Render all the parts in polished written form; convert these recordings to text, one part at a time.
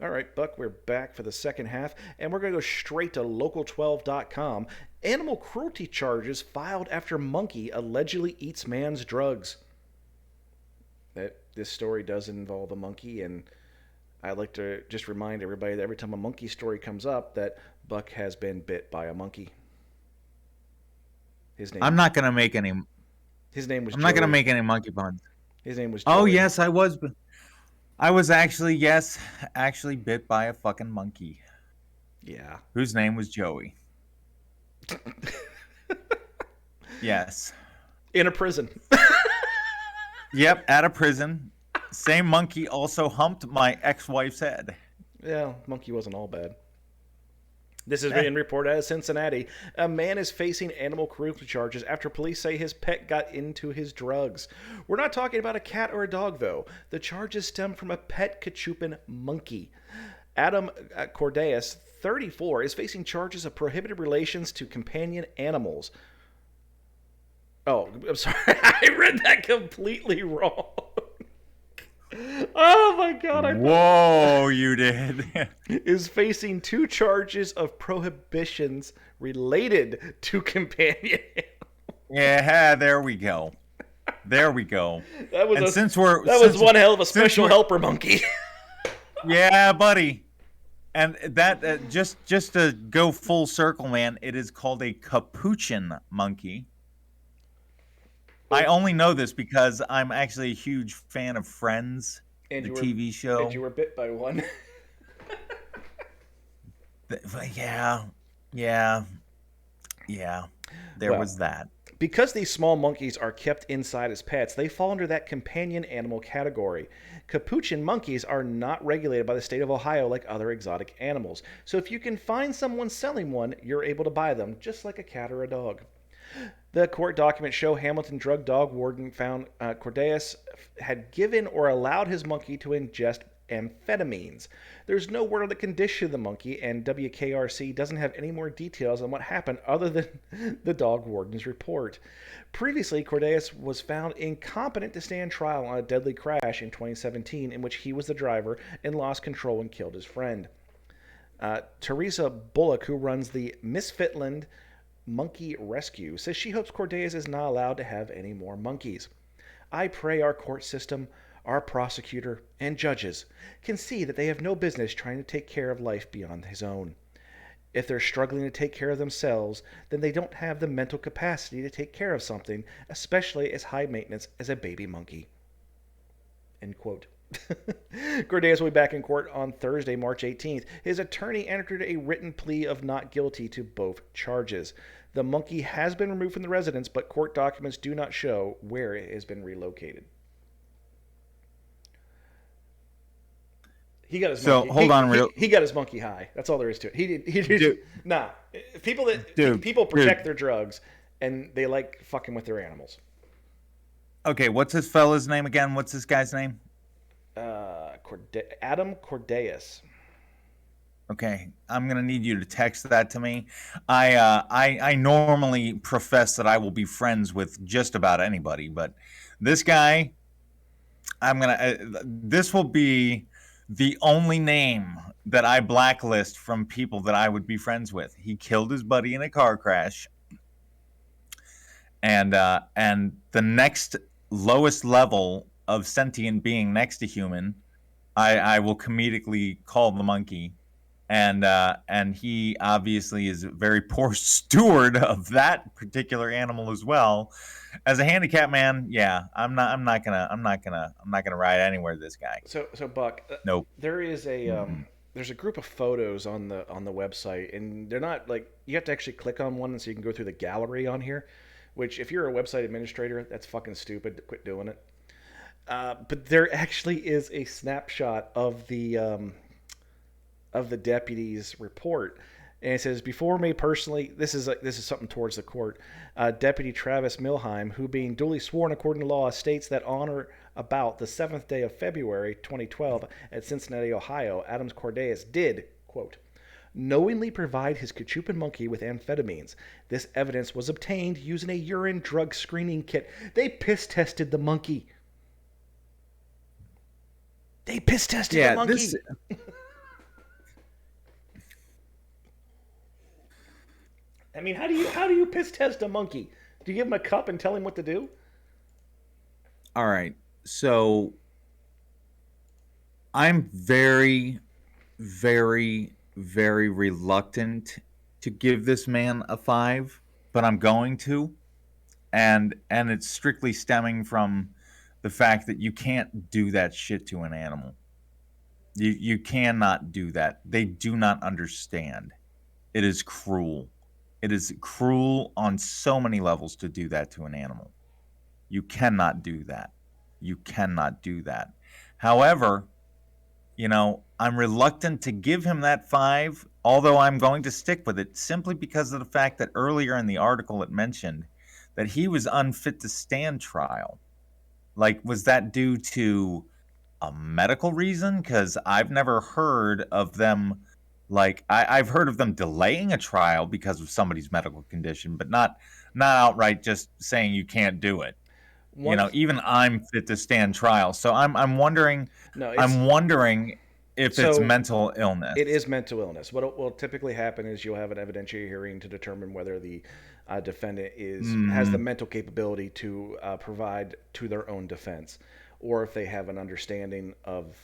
All right, Buck, we're back for the second half, and we're going to go straight to local12.com. Animal cruelty charges filed after monkey allegedly eats man's drugs. This story does involve a monkey, and I like to just remind everybody that every time a monkey story comes up, that Buck has been bit by a monkey. His I'm name not gonna make any. his name was I'm not gonna Joey. make any monkey puns. His name was Oh Joey. yes, I was. I was actually actually bit by a fucking monkey Yeah. whose name was Joey. Yes. In a prison. Yep. At a prison. Same monkey also humped my ex-wife's head. Yeah, monkey wasn't all bad. This is Eh. being reported out of Cincinnati. A man is facing animal cruelty charges after police say his pet got into his drugs. We're not talking about a cat or a dog, though. The charges stem from a pet Cachupan monkey. Adam Cordeas, 34, is facing charges of prohibited relations to companion animals. Oh, I'm sorry. I read that completely wrong. Oh my god, I Whoa, you did. is facing two charges of prohibitions related to companion. Yeah, there we go. There we go. That was And a since we're that was since one hell of a since special we're helper monkey. yeah, buddy. And that just to go full circle, man, it is called a capuchin monkey. I only know this because I'm actually a huge fan of Friends, and the you were TV and show. you were bit by one. Yeah, yeah, yeah. There Well, was that. because these small monkeys are kept inside as pets, they fall under that companion animal category. Capuchin monkeys are not regulated by the state of Ohio like other exotic animals. So if you can find someone selling one, you're able to buy them, just like a cat or a dog. The court documents show Hamilton drug dog warden found Cordeas had given or allowed his monkey to ingest amphetamines. There's no word on the condition of the monkey, and WKRC doesn't have any more details on what happened other than the dog warden's report. Previously, Cordeas was found incompetent to stand trial on a deadly crash in 2017 in which he was the driver and lost control and killed his friend. Teresa Bullock, who runs the Misfitland Monkey Rescue, says she hopes Cordeas is not allowed to have any more monkeys. I pray our court system, our prosecutor, and judges can see that they have no business trying to take care of life beyond his own. If they're struggling to take care of themselves, then they don't have the mental capacity to take care of something, especially as high maintenance as a baby monkey. End quote. Cordeas will be back in court on Thursday, March 18th. His attorney entered a written plea of not guilty to both charges. The monkey has been removed from the residence, but court documents do not show where it has been relocated. He got his So monkey. hold on, He got his monkey high. That's all there is to it. He did. dude, Nah, dude, people dude. protect their drugs, and they like fucking with their animals. Okay, what's this fella's name again? What's this guy's name? Adam Cordeas. Okay, I'm gonna need you to text that to me. I normally profess that I will be friends with just about anybody, but this guy, I'm gonna. This will be the only name that I blacklist from people that I would be friends with. He killed his buddy in a car crash, and the next lowest level of sentient being next to human, I will comedically call the monkey, and he obviously is a very poor steward of that particular animal as well. As a handicap man, yeah, I'm not gonna ride anywhere with this guy. So Buck, Nope. there is a Mm-mm. there's a group of photos on the website, and they're not like you have to actually click on one so you can go through the gallery on here. Which, if you're a website administrator, that's fucking stupid. Quit doing it. But there actually is a snapshot of the deputy's report, and it says, "Before me personally, this is something towards the court. Deputy Travis Milheim, who being duly sworn according to law, states that on or about the 7th day of February 2012 at Cincinnati, Ohio, Adams Cordeas did quote." Knowingly provide his Cachupan monkey with amphetamines. This evidence was obtained using a urine drug screening kit. They piss tested the monkey. They piss tested the Yeah, monkey. I mean, how do you piss test a monkey? Do you give him a cup and tell him what to do? All right. So I'm very, very, very reluctant to give this man a 5, but I'm going to. And it's strictly stemming from the fact that you can't do that shit to an animal. You cannot do that. They do not understand. It is cruel. It is cruel on so many levels to do that to an animal. You cannot do that. You cannot do that. However, I'm reluctant to give him that 5, although I'm going to stick with it simply because of the fact that earlier in the article it mentioned that he was unfit to stand trial. Like, was that due to a medical reason? Because I've never heard of them. Like, I've heard of them delaying a trial because of somebody's medical condition, but not outright just saying you can't do it. One, Even I'm fit to stand trial. So I'm wondering, no, I'm wondering if it's so mental illness. it is mental illness. What will typically happen is you'll have an evidentiary hearing to determine whether the defendant has the Mm, mental capability to provide to their own defense, or if they have an understanding of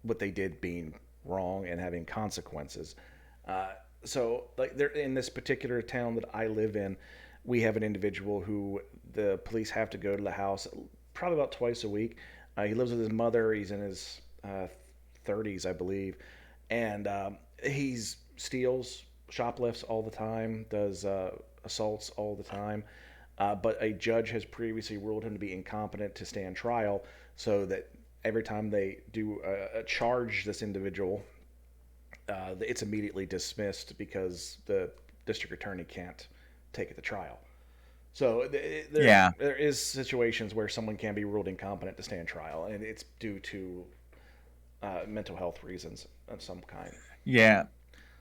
what they did being wrong and having consequences. Uh, so, like, there in this particular town that I live in, we have an individual who the police have to go to the house probably about twice a week. He lives with his mother. He's in his 30s, I believe, and he's steals, shoplifts all the time, does assaults all the time. But a judge has previously ruled him to be incompetent to stand trial, so that every time they do charge this individual, it's immediately dismissed because the district attorney can't take it to trial. So yeah, there is situations where someone can be ruled incompetent to stand trial, and it's due to mental health reasons of some kind. yeah.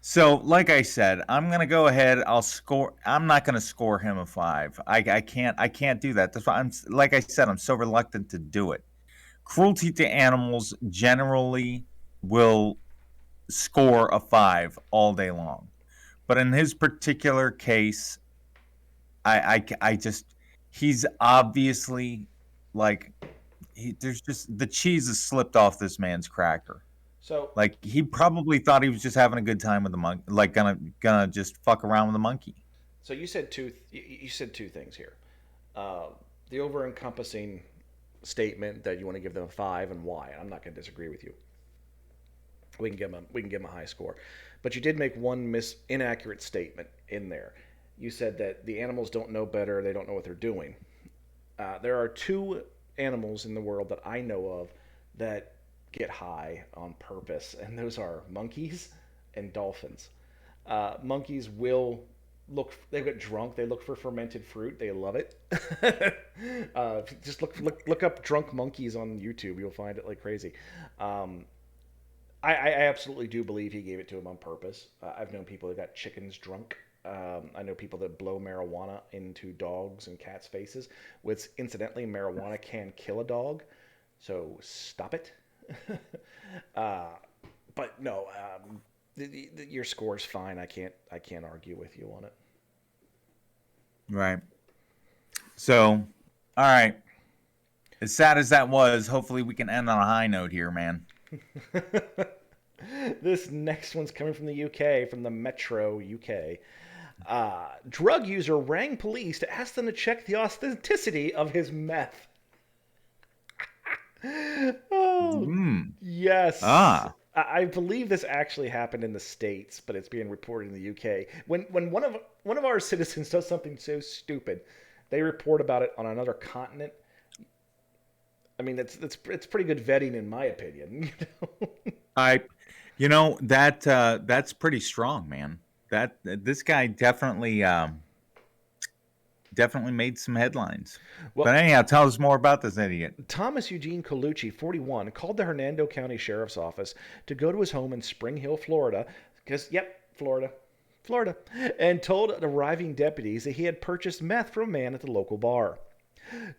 So, like I said, I'm gonna go ahead. I'll score. I'm not gonna score him a 5. I can't. I can't do that. That's why like I said, I'm so reluctant to do it. Cruelty to animals generally will score a 5 all day long. But in his particular case, I just, he's obviously like, there's just, the cheese has slipped off this man's cracker. So Like, he probably thought he was just having a good time with the monkey, like gonna just fuck around with the monkey. so you said two things here. Uh, the over encompassing statement that you want to give them a 5 and why. I'm not going to disagree with you. We can give them a high score, but you did make one inaccurate statement in there. You said that the animals don't know better; they don't know what they're doing. There are two animals in the world that I know of that get high on purpose, and those are monkeys and dolphins. Monkeys will they get drunk, they look for fermented fruit, they love it. Just look up drunk monkeys on YouTube, you'll find it like crazy. um, I absolutely do believe he gave it to him on purpose. I've known people that got chickens drunk. I know people that blow marijuana into dogs and cats' faces, which incidentally, marijuana can kill a dog, so stop it. uh, but no, your score's fine. I can't argue with you on it. Right. So, all right. As sad as that was, hopefully we can end on a high note here, man. This next one's coming from the UK, from the Metro UK. Drug user rang police to ask them to check the authenticity of his meth. Oh, Hmm. yes. Ah. I believe this actually happened in the States, but it's being reported in the UK. When one of our citizens does something so stupid, they report about it on another continent. I mean, it's pretty good vetting, in my opinion. I, that's pretty strong, man. That This guy definitely made some headlines. But Well, anyhow, tell us more about this idiot. Thomas Eugene Colucci, 41, called the Hernando County Sheriff's Office to go to his home in Spring Hill, Florida, because, yep, Florida, and told arriving deputies that he had purchased meth from a man at the local bar.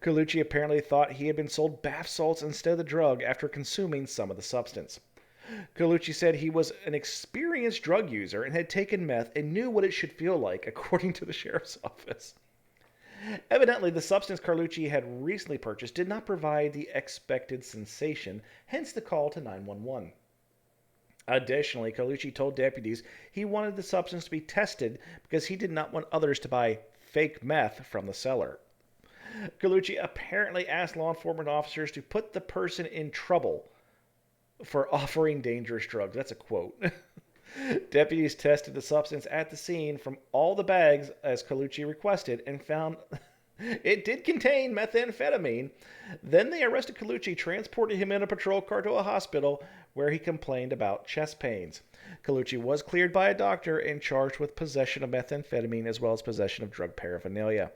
Colucci apparently thought he had been sold bath salts instead of the drug after consuming some of the substance. Colucci said he was an experienced experienced drug user and had taken meth and knew what it should feel like, according to the sheriff's office. Evidently, the substance Carlucci had recently purchased did not provide the expected sensation, hence the call to 911. Additionally, Carlucci told deputies he wanted the substance to be tested because he did not want others to buy fake meth from the seller. Carlucci apparently asked law enforcement officers to put the person in trouble for offering dangerous drugs. That's a quote. Deputies tested the substance at the scene from all the bags as Carlucci requested and found it did contain methamphetamine. Then they arrested Carlucci, transported him in a patrol car to a hospital where he complained about chest pains. Carlucci was cleared by a doctor and charged with possession of methamphetamine as well as possession of drug paraphernalia.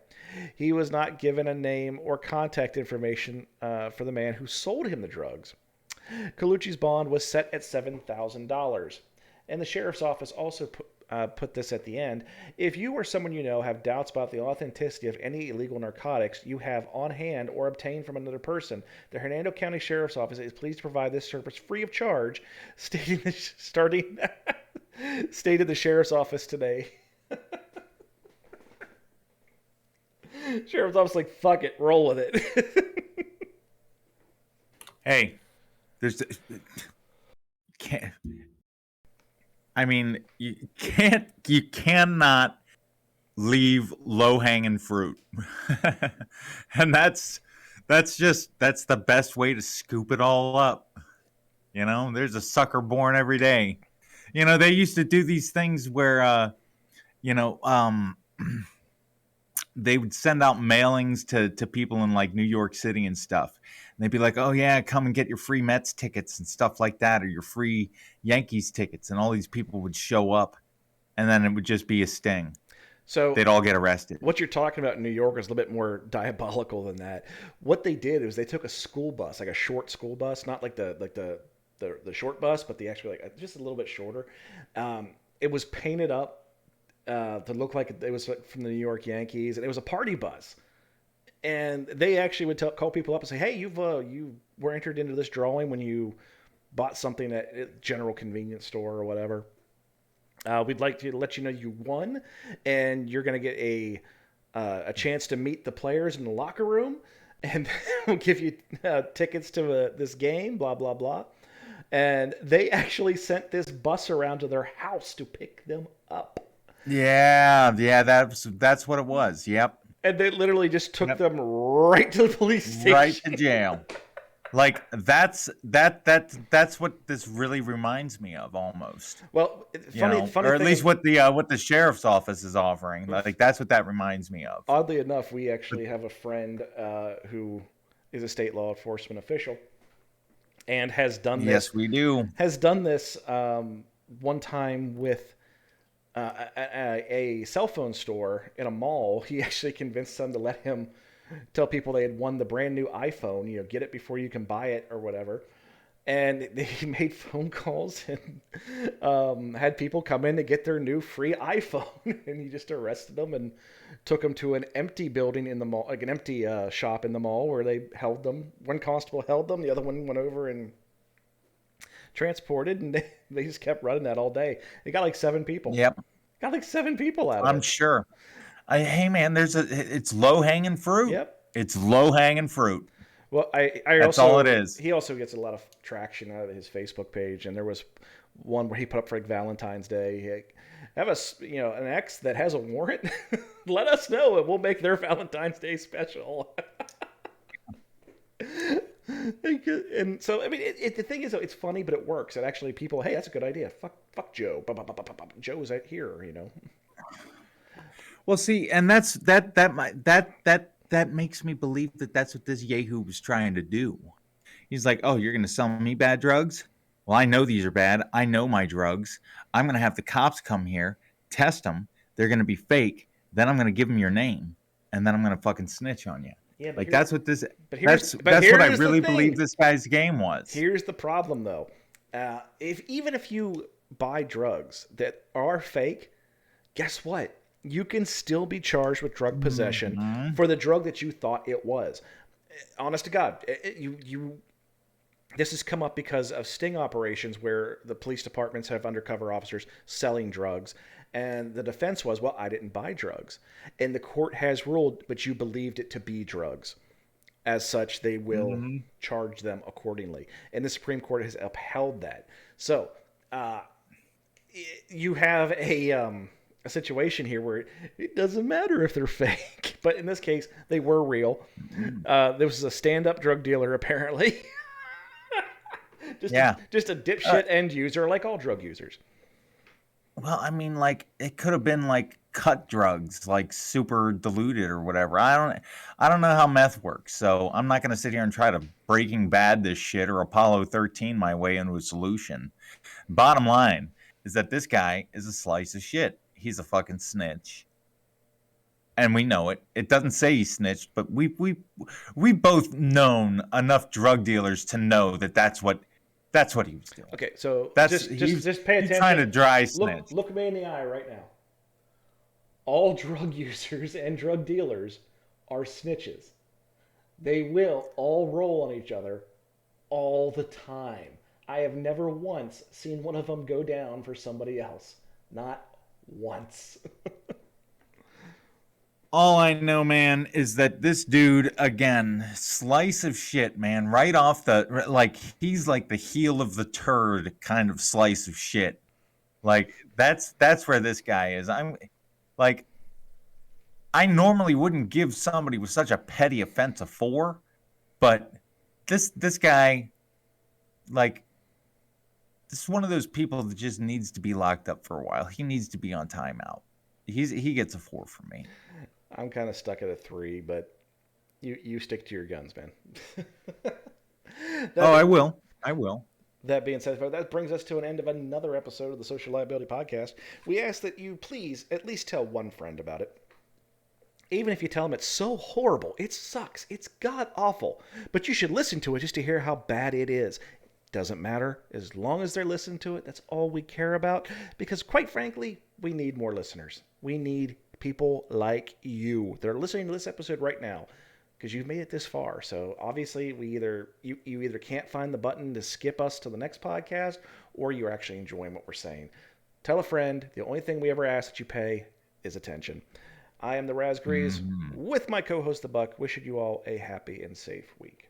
He was not given a name or contact information for the man who sold him the drugs. Carlucci's bond was set at $7,000. And the sheriff's office also put this at the end. If you or someone you know have doubts about the authenticity of any illegal narcotics you have on hand or obtained from another person, the Hernando County Sheriff's Office is pleased to provide this service free of charge, stated the sheriff's office today. Sheriff's office like, fuck it, roll with it. Hey, you cannot leave low-hanging fruit. And that's the best way to scoop it all up. You know, there's a sucker born every day. You know, they used to do these things where, they would send out mailings to people in like New York City and stuff. And they'd be like, oh yeah, come and get your free Mets tickets and stuff like that, or your free Yankees tickets. And all these people would show up, and then it would just be a sting. So they'd all get arrested. What you're talking about in New York is a little bit more diabolical than that. What they did is they took a school bus, like a short school bus, not like the short bus, but the actually like just a little bit shorter. It was painted up to look like it was from the New York Yankees, and it was a party bus. And they actually would call people up and say, "Hey, you were entered into this drawing when you bought something at a general convenience store or whatever. We'd like to let you know you won, and you're going to get a chance to meet the players in the locker room, and we'll give you tickets to this game, blah, blah, blah." And they actually sent this bus around to their house to pick them up. Yeah, that's what it was. Yep. And they literally just took them right to the police station. Right to jail. Like that's what this really reminds me of almost. Well, funny or at least what the sheriff's office is offering. Like that's what that reminds me of. Oddly enough, we actually have a friend who is a state law enforcement official and has done this. Yes, we do. Has done this one time with a cell phone store in a mall. He actually convinced them to let him tell people they had won the brand new iPhone, get it before you can buy it or whatever. And he made phone calls and had people come in to get their new free iPhone. And he just arrested them and took them to an empty building in the mall, like an empty shop in the mall where they held them. One constable held them. The other one went over and transported, and they just kept running that all day. They got like 7 people. Yep. Got like 7 people out of it. I'm sure. Hey man, it's low hanging fruit. Yep. It's low hanging fruit. Well, that's all it is. He also gets a lot of traction out of his Facebook page, and there was one where he put up for like Valentine's Day. He have an ex that has a warrant. Let us know, and we'll make their Valentine's Day special. And so, I mean, the thing is, though, it's funny, but it works. It actually, people, hey, that's a good idea. Fuck Joe. Joe's out here, Well, see, and that makes me believe that that's what this Yahoo was trying to do. He's like, oh, you're going to sell me bad drugs? Well, I know these are bad. I know my drugs. I'm going to have the cops come here, test them. They're going to be fake. Then I'm going to give them your name, and then I'm going to fucking snitch on you. Yeah, like that's what this. That's what I really believe this guy's game was. Here's the problem, though. Even if you buy drugs that are fake, guess what? You can still be charged with drug possession for the drug that you thought it was. Honest to God, This has come up because of sting operations where the police departments have undercover officers selling drugs. And the defense was, well, I didn't buy drugs. And the court has ruled, but you believed it to be drugs. As such, they will Hmm. charge them accordingly. And the Supreme Court has upheld that. So uh, you have a situation here where it doesn't matter if they're fake. But in this case, they were real. There was a stand up drug dealer, apparently. Yeah. Just a dipshit end user, like all drug users. Well, I mean, like it could have been like cut drugs, like super diluted or whatever. I don't know how meth works, so I'm not gonna sit here and try to Breaking Bad this shit or Apollo 13 my way into a solution. Bottom line is that this guy is a slice of shit. He's a fucking snitch, and we know it. It doesn't say he snitched, but we both known enough drug dealers to know that that's what he was doing. Okay, so That's just pay he's attention. trying to dry snitch. Look me in the eye right now. All drug users and drug dealers are snitches. They will all roll on each other all the time. I have never once seen one of them go down for somebody else. Not once. All I know, man, is that this dude, again, slice of shit, man, right off the, like, he's like the heel of the turd kind of slice of shit. Like, that's where this guy is. I'm like, I normally wouldn't give somebody with such a petty offense a 4, but this guy, like, this is one of those people that just needs to be locked up for a while. He needs to be on timeout. He gets a 4 from me. I'm kind of stuck at a 3, but you stick to your guns, man. Oh, I will. I will. That being said, that brings us to an end of another episode of the Social Liability Podcast. We ask that you please at least tell one friend about it. Even if you tell them it's so horrible, it sucks, it's god awful, but you should listen to it just to hear how bad it is. Doesn't matter. As long as they're listening to it, that's all we care about. Because quite frankly, we need more listeners. We need people like you that are listening to this episode right now because you've made it this far. So obviously, you either can't find the button to skip us to the next podcast, or you're actually enjoying what we're saying. Tell a friend. The only thing we ever ask that you pay is attention. I am the Raz Grease Mhm. with my co-host the Buck, wishing you all a happy and safe week.